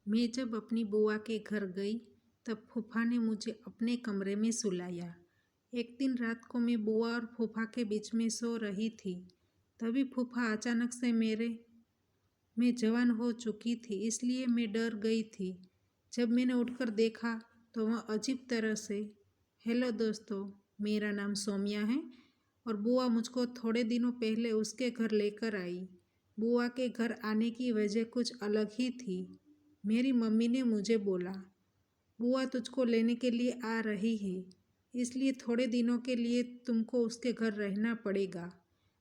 मैं जब अपनी बुआ के घर गई तब फूफा ने मुझे अपने कमरे में सुलाया। एक दिन रात को मैं बुआ और फूफा के बीच में सो रही थी। तभी फूफा अचानक से मैं जवान हो चुकी थी, इसलिए मैं डर गई थी। जब मैंने उठकर देखा तो वह अजीब तरह से, हेलो दोस्तों, मेरा नाम सौम्या है और बुआ मुझको थोड़े दिनों पहले उसके घर लेकर आई। बुआ के घर आने की वजह कुछ अलग ही थी। मेरी मम्मी ने मुझे बोला, बुआ तुझको लेने के लिए आ रही है, इसलिए थोड़े दिनों के लिए तुमको उसके घर रहना पड़ेगा।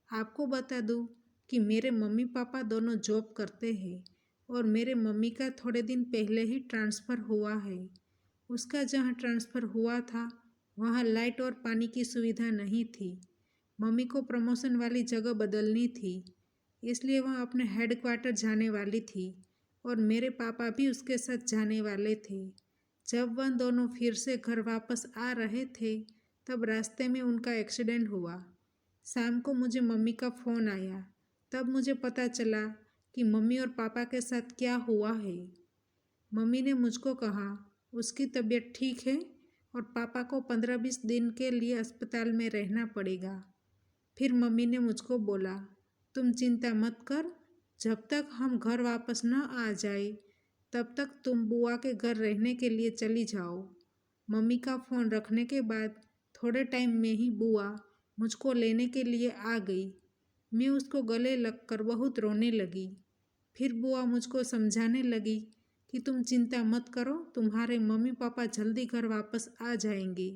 आपको बता दूँ कि मेरे मम्मी पापा दोनों जॉब करते हैं और मेरे मम्मी का थोड़े दिन पहले ही ट्रांसफ़र हुआ है। उसका जहाँ ट्रांसफ़र हुआ था वहाँ लाइट और पानी की सुविधा नहीं थी। मम्मी को प्रमोशन वाली जगह बदलनी थी, इसलिए वह अपने हेड क्वार्टर जाने वाली थी और मेरे पापा भी उसके साथ जाने वाले थे। जब वह दोनों फिर से घर वापस आ रहे थे तब रास्ते में उनका एक्सीडेंट हुआ। शाम को मुझे मम्मी का फ़ोन आया, तब मुझे पता चला कि मम्मी और पापा के साथ क्या हुआ है। मम्मी ने मुझको कहा उसकी तबीयत ठीक है और पापा को 15-20 दिन के लिए अस्पताल में रहना पड़ेगा। फिर मम्मी ने मुझको बोला, तुम चिंता मत कर, जब तक हम घर वापस न आ जाए तब तक तुम बुआ के घर रहने के लिए चली जाओ। मम्मी का फ़ोन रखने के बाद थोड़े टाइम में ही बुआ मुझको लेने के लिए आ गई। मैं उसको गले लगकर बहुत रोने लगी। फिर बुआ मुझको समझाने लगी कि तुम चिंता मत करो, तुम्हारे मम्मी पापा जल्दी घर वापस आ जाएंगे।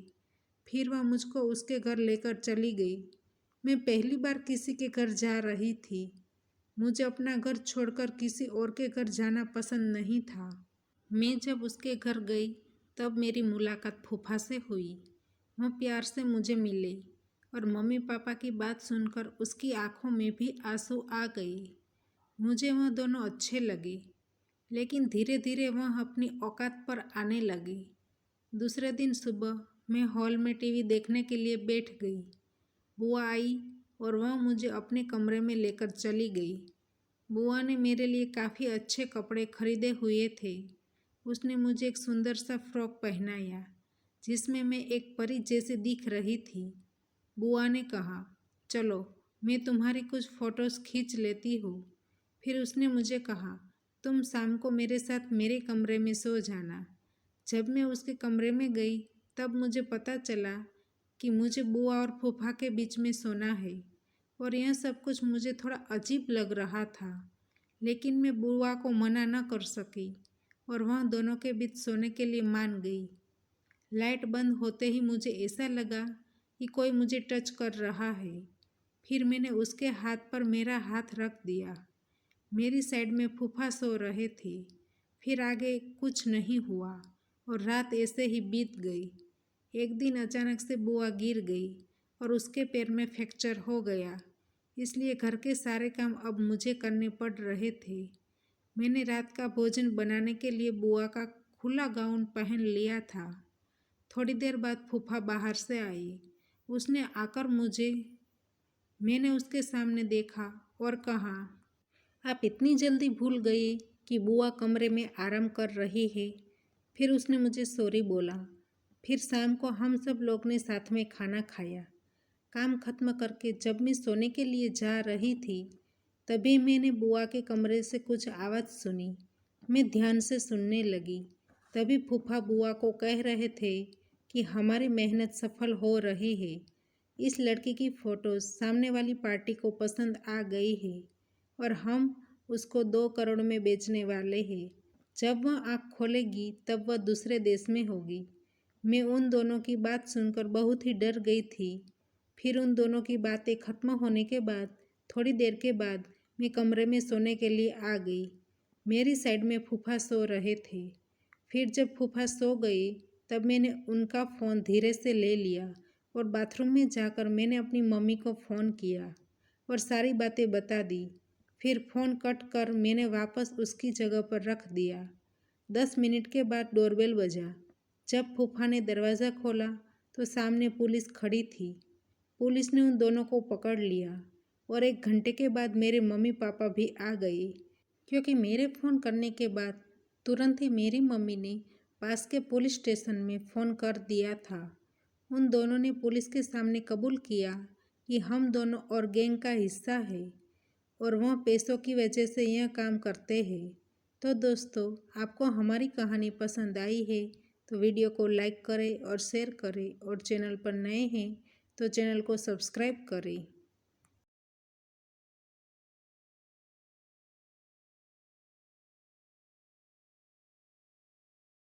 फिर वह मुझको उसके घर लेकर चली गई। मैं पहली बार किसी के घर जा रही थी। मुझे अपना घर छोड़कर किसी और के घर जाना पसंद नहीं था। मैं जब उसके घर गई तब मेरी मुलाकात फूफा से हुई। वह प्यार से मुझे मिले और मम्मी पापा की बात सुनकर उसकी आंखों में भी आंसू आ गए। मुझे वह दोनों अच्छे लगे, लेकिन धीरे धीरे वह अपनी औकात पर आने लगे। दूसरे दिन सुबह मैं हॉल में टीवी देखने के लिए बैठ गई। बुआ आई और वह मुझे अपने कमरे में लेकर चली गई। बुआ ने मेरे लिए काफ़ी अच्छे कपड़े खरीदे हुए थे। उसने मुझे एक सुंदर सा फ्रॉक पहनाया जिसमें मैं एक परी जैसी दिख रही थी। बुआ ने कहा, चलो मैं तुम्हारी कुछ फ़ोटोज़ खींच लेती हूँ। फिर उसने मुझे कहा, तुम शाम को मेरे साथ मेरे कमरे में सो जाना। जब मैं उसके कमरे में गई तब मुझे पता चला कि मुझे बुआ और फूफा के बीच में सोना है और यह सब कुछ मुझे थोड़ा अजीब लग रहा था। लेकिन मैं बुआ को मना न कर सकी और वह दोनों के बीच सोने के लिए मान गई। लाइट बंद होते ही मुझे ऐसा लगा कि कोई मुझे टच कर रहा है। फिर मैंने उसके हाथ पर मेरा हाथ रख दिया। मेरी साइड में फूफा सो रहे थे। फिर आगे कुछ नहीं हुआ और रात ऐसे ही बीत गई। एक दिन अचानक से बुआ गिर गई और उसके पैर में फ्रैक्चर हो गया, इसलिए घर के सारे काम अब मुझे करने पड़ रहे थे। मैंने रात का भोजन बनाने के लिए बुआ का खुला गाउन पहन लिया था। थोड़ी देर बाद फूफा बाहर से आए। उसने आकर मैंने उसके सामने देखा और कहा, आप इतनी जल्दी भूल गए कि बुआ कमरे में आराम कर रही है। फिर उसने मुझे सॉरी बोला। फिर शाम को हम सब लोग ने साथ में खाना खाया। काम खत्म करके जब मैं सोने के लिए जा रही थी तभी मैंने बुआ के कमरे से कुछ आवाज़ सुनी। मैं ध्यान से सुनने लगी। तभी फूफा बुआ को कह रहे थे कि हमारी मेहनत सफल हो रही है। इस लड़की की फ़ोटोज़ सामने वाली पार्टी को पसंद आ गई है और हम उसको 2 करोड़ में बेचने वाले हैं। जब वह आँख खोलेगी तब वह दूसरे देश में होगी। मैं उन दोनों की बात सुनकर बहुत ही डर गई थी। फिर उन दोनों की बातें खत्म होने के बाद थोड़ी देर के बाद मैं कमरे में सोने के लिए आ गई। मेरी साइड में फूफा सो रहे थे। फिर जब फूफा सो गए तब मैंने उनका फ़ोन धीरे से ले लिया और बाथरूम में जाकर मैंने अपनी मम्मी को फ़ोन किया और सारी बातें बता दी। फिर फ़ोन कट कर मैंने वापस उसकी जगह पर रख दिया। 10 मिनट के बाद डोरबेल बजा। जब फूफा ने दरवाज़ा खोला तो सामने पुलिस खड़ी थी। पुलिस ने उन दोनों को पकड़ लिया और 1 घंटे के बाद मेरे मम्मी पापा भी आ गए, क्योंकि मेरे फ़ोन करने के बाद तुरंत ही मेरी मम्मी ने पास के पुलिस स्टेशन में फ़ोन कर दिया था। उन दोनों ने पुलिस के सामने कबूल किया कि हम दोनों और गैंग का हिस्सा है और वह पैसों की वजह से यह काम करते हैं। तो दोस्तों, आपको हमारी कहानी पसंद आई है तो वीडियो को लाइक करें और शेयर करें, और चैनल पर नए हैं तो चैनल को सब्सक्राइब करें।